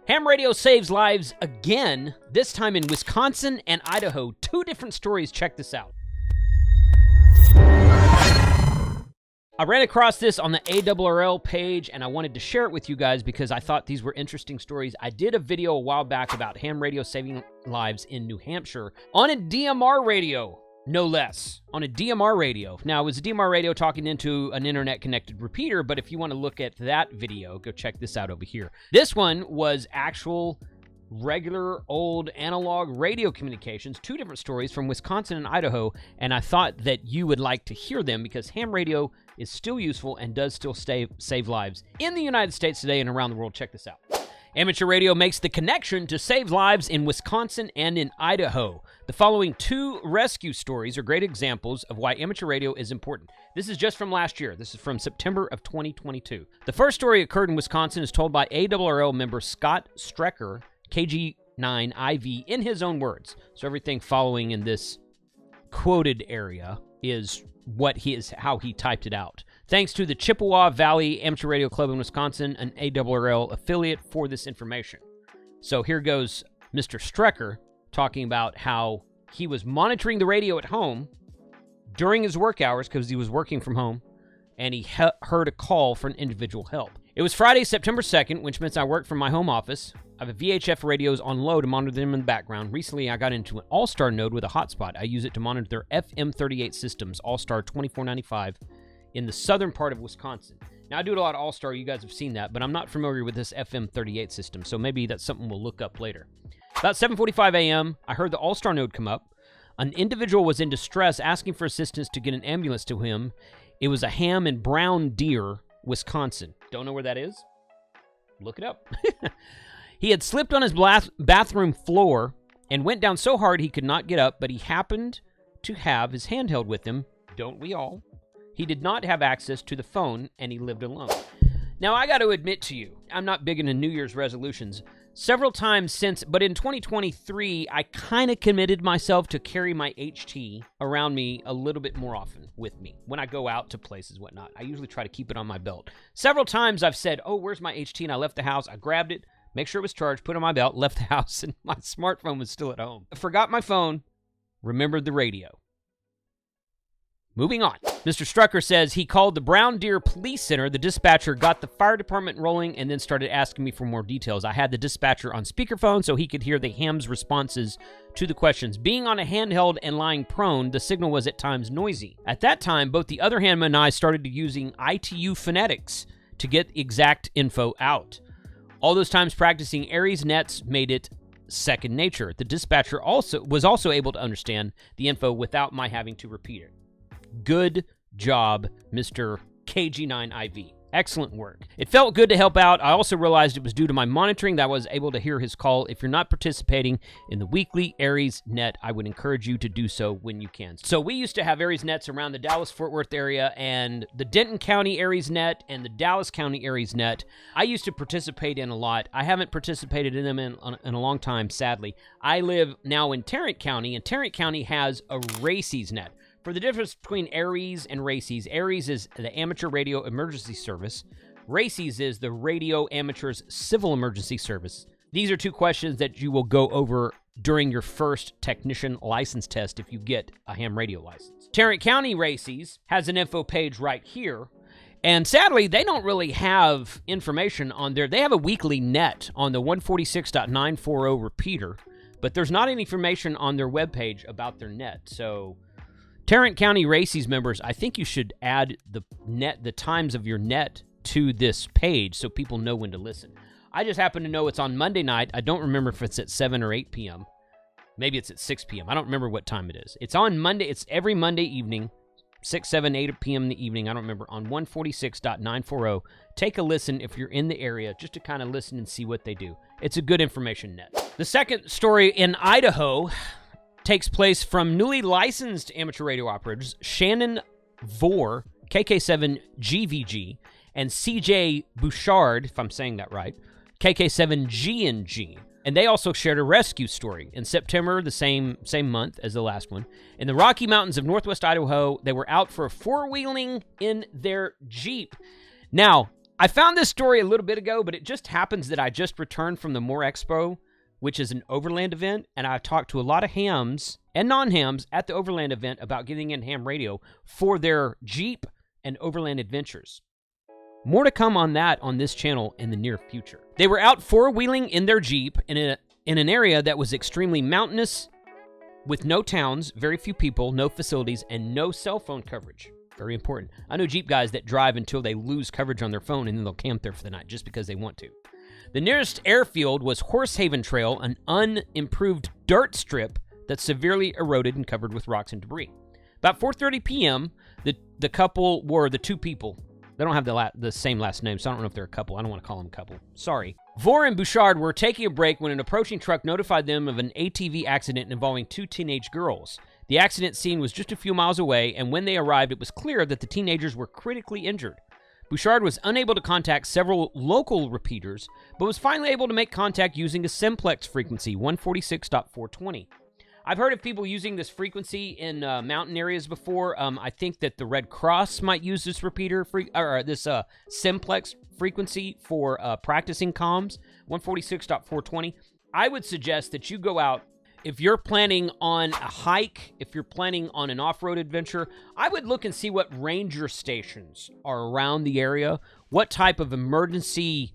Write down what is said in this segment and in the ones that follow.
Ham radio saves lives again, this time in Wisconsin and Idaho. 2 different stories. Check this out. I ran across this on the ARRL page, and I wanted to share it with you guys because I thought these were interesting stories. I did a video a while back about ham radio saving lives in New Hampshire on a DMR radio, no less. On a DMR radio. Now, it was a DMR radio talking into an internet-connected repeater, but if you want to look at that video, go check this out over here. This one was actual regular old analog radio communications, 2 different stories from Wisconsin and Idaho, and I thought that you would like to hear them because ham radio is still useful and does still save lives in the United States today and around the world. Check this out. Amateur radio makes the connection to save lives in Wisconsin and in Idaho. The following 2 rescue stories are great examples of why amateur radio is important. This is just from last year. This is from September of 2022. The first story occurred in Wisconsin is told by ARRL member Scott Strecker, KG9IV, in his own words. So everything following in this quoted area is how he typed it out. Thanks to the Chippewa Valley Amateur Radio Club in Wisconsin, an ARRL affiliate, for this information. So here goes Mr. Strecker talking about how he was monitoring the radio at home during his work hours because he was working from home, and he heard a call for an individual help. It was Friday, September 2nd, which means I worked from my home office. I have VHF radios on low to monitor them in the background. Recently, I got into an All-Star node with a hotspot. I use it to monitor their FM38 systems, All-Star 2495, in the southern part of Wisconsin. Now, I do a lot of All-Star. You guys have seen that, but I'm not familiar with this FM38 system, so maybe that's something we'll look up later. About 7:45 a.m., I heard the All-Star node come up. An individual was in distress asking for assistance to get an ambulance to him. It was a ham in Brown Deer, Wisconsin. Don't know where that is? Look it up. He had slipped on his bathroom floor and went down so hard he could not get up, but he happened to have his handheld with him. Don't we all? He did not have access to the phone, and he lived alone. Now, I got to admit to you, I'm not big into New Year's resolutions. Several times since, but in 2023, I kind of committed myself to carry my HT around me a little bit more often with me when I go out to places, whatnot. I usually try to keep it on my belt. Several times I've said, oh, where's my HT? And I left the house. I grabbed it, make sure it was charged, put it on my belt, left the house, and my smartphone was still at home. I forgot my phone, remembered the radio. Moving on. Mr. Strucker says he called the Brown Deer Police Center. The dispatcher got the fire department rolling and then started asking me for more details. I had the dispatcher on speakerphone so he could hear the ham's responses to the questions. Being on a handheld and lying prone, the signal was at times noisy. At that time, both the other hamman and I started using ITU phonetics to get exact info out. All those times practicing Aries nets made it second nature. The dispatcher was also able to understand the info without my having to repeat it. Good job, Mr. KG9IV. Excellent work. It felt good to help out. I also realized it was due to my monitoring that I was able to hear his call. If you're not participating in the weekly Aries net, I would encourage you to do so when you can. So we used to have Aries nets around the Dallas-Fort Worth area, and the Denton County Aries net and the Dallas County Aries net, I used to participate in a lot. I haven't participated in them in a long time, sadly. I live now in Tarrant County, and Tarrant County has a Races net. For the difference between Aries and Races, Aries is the Amateur Radio Emergency Service. Races is the Radio Amateurs Civil Emergency Service. These are 2 questions that you will go over during your first technician license test if you get a ham radio license. Tarrant County Races has an info page right here, and sadly, they don't really have information on there. They have a weekly net on the 146.940 repeater, but there's not any information on their webpage about their net, so Tarrant County Races members, I think you should add the times of your net to this page so people know when to listen. I just happen to know it's on Monday night. I don't remember if it's at 7 or 8 p.m. Maybe it's at 6 p.m. I don't remember what time it is. It's on Monday. It's every Monday evening, 6, 7, 8 p.m. in the evening. I don't remember, on 146.940. Take a listen if you're in the area just to kind of listen and see what they do. It's a good information net. The second story in Idaho takes place from newly licensed amateur radio operators Shannon Vore, KK7GVG, and CJ Bouchard, if I'm saying that right, KK7GNG. And they also shared a rescue story in September, the same month as the last one. In the Rocky Mountains of northwest Idaho, they were out for a four-wheeling in their Jeep. Now, I found this story a little bit ago, but it just happens that I just returned from the More Expo, which is an overland event, and I talked to a lot of hams and non-hams at the overland event about getting in ham radio for their Jeep and overland adventures. More to come on that on this channel in the near future. They were out four-wheeling in their Jeep in an area that was extremely mountainous, with no towns, very few people, no facilities, and no cell phone coverage. Very important. I know Jeep guys that drive until they lose coverage on their phone and then they'll camp there for the night just because they want to. The nearest airfield was Horsehaven Trail, an unimproved dirt strip that's severely eroded and covered with rocks and debris. About 4:30 p.m., the couple were the two people. They don't have the same last name, so I don't know if they're a couple. I don't want to call them a couple. Sorry. Vore and Bouchard were taking a break when an approaching truck notified them of an ATV accident involving two teenage girls. The accident scene was just a few miles away, and when they arrived, it was clear that the teenagers were critically injured. Bouchard was unable to contact several local repeaters, but was finally able to make contact using a simplex frequency, 146.420. I've heard of people using this frequency in mountain areas before. I think that the Red Cross might use this this simplex frequency for practicing comms, 146.420. I would suggest that you go out. If you're planning on a hike, if you're planning on an off-road adventure, I would look and see what ranger stations are around the area, what type of emergency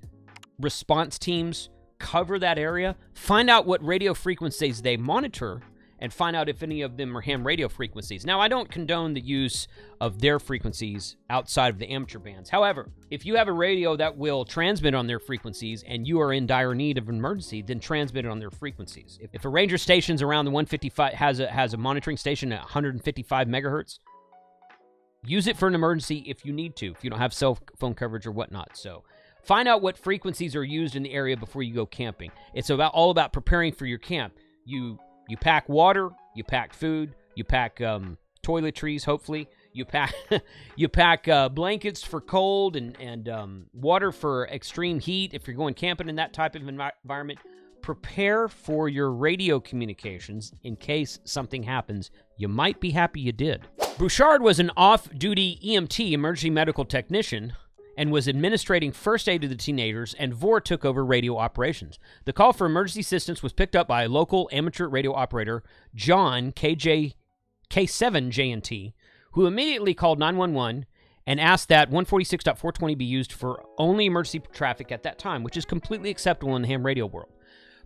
response teams cover that area, find out what radio frequencies they monitor, and find out if any of them are ham radio frequencies. Now, I don't condone the use of their frequencies outside of the amateur bands. However, if you have a radio that will transmit on their frequencies and you are in dire need of an emergency, then transmit it on their frequencies. If a ranger station's around the 155 has a monitoring station at 155 megahertz, use it for an emergency if you need to, if you don't have cell phone coverage or whatnot. So find out what frequencies are used in the area before you go camping. It's all about preparing for your camp. You pack water, you pack food, you pack toiletries, hopefully. You pack blankets for cold and water for extreme heat if you're going camping in that type of environment. Prepare for your radio communications in case something happens. You might be happy you did. Bouchard was an off-duty EMT, emergency medical technician, and was administrating first aid to the teenagers, and Vore took over radio operations. The call for emergency assistance was picked up by a local amateur radio operator, John K7JNT, who immediately called 911 and asked that 146.420 be used for only emergency traffic at that time, which is completely acceptable in the ham radio world.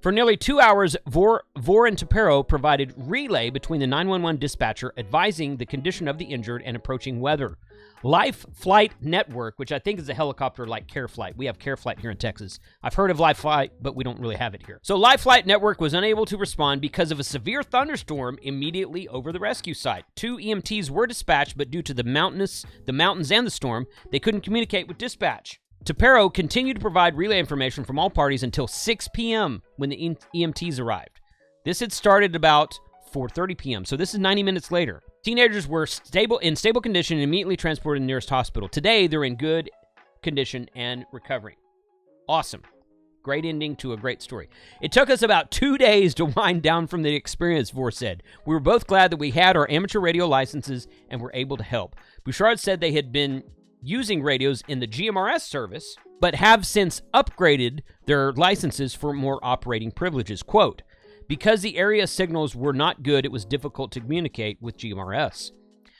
For nearly 2 hours, Vore and Tapero provided relay between the 911 dispatcher advising the condition of the injured and approaching weather. Life Flight Network, which I think is a helicopter like Care Flight. We have Care Flight here in Texas. I've heard of Life Flight, but we don't really have it here. So Life Flight Network was unable to respond because of a severe thunderstorm immediately over the rescue site. 2 EMTs were dispatched, but due to the mountains and the storm, they couldn't communicate with dispatch. Tapero continued to provide relay information from all parties until 6 p.m. when the EMTs arrived. This had started about 4:30 p.m., so this is 90 minutes later. Teenagers were in stable condition and immediately transported to the nearest hospital. Today, they're in good condition and recovering. Awesome. Great ending to a great story. It took us about 2 days to wind down from the experience, Vore said. We were both glad that we had our amateur radio licenses and were able to help. Bouchard said they had been using radios in the GMRS service, but have since upgraded their licenses for more operating privileges. Quote, because the area signals were not good, it was difficult to communicate with GMRS.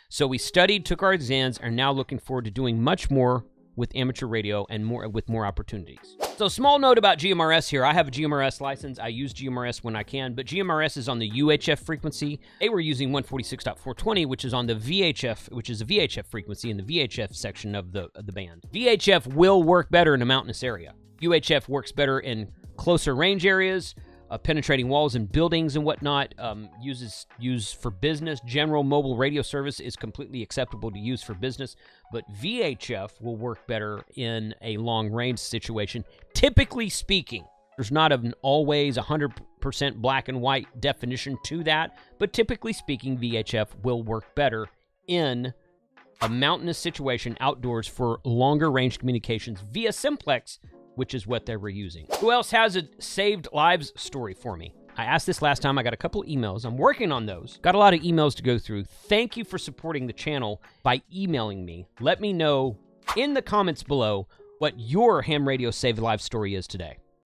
So we studied, took our exams, and are now looking forward to doing much more with amateur radio and with more opportunities. So small note about GMRS here. I have a GMRS license. I use GMRS when I can, but GMRS is on the UHF frequency. They were using 146.420, which is on the VHF, which is a VHF frequency in the VHF section of the band. VHF will work better in a mountainous area. UHF works better in closer range areas, penetrating walls and buildings and whatnot, used for business. General mobile radio service is completely acceptable to use for business, but VHF will work better in a long-range situation. Typically speaking, there's not an always 100% black and white definition to that, but typically speaking, VHF will work better in a mountainous situation outdoors for longer range communications via simplex, which is what they were using. Who else has a saved lives story for me? I asked this last time. I got a couple emails. I'm working on those. Got a lot of emails to go through. Thank you for supporting the channel by emailing me. Let me know in the comments below what your ham radio saved life story is today.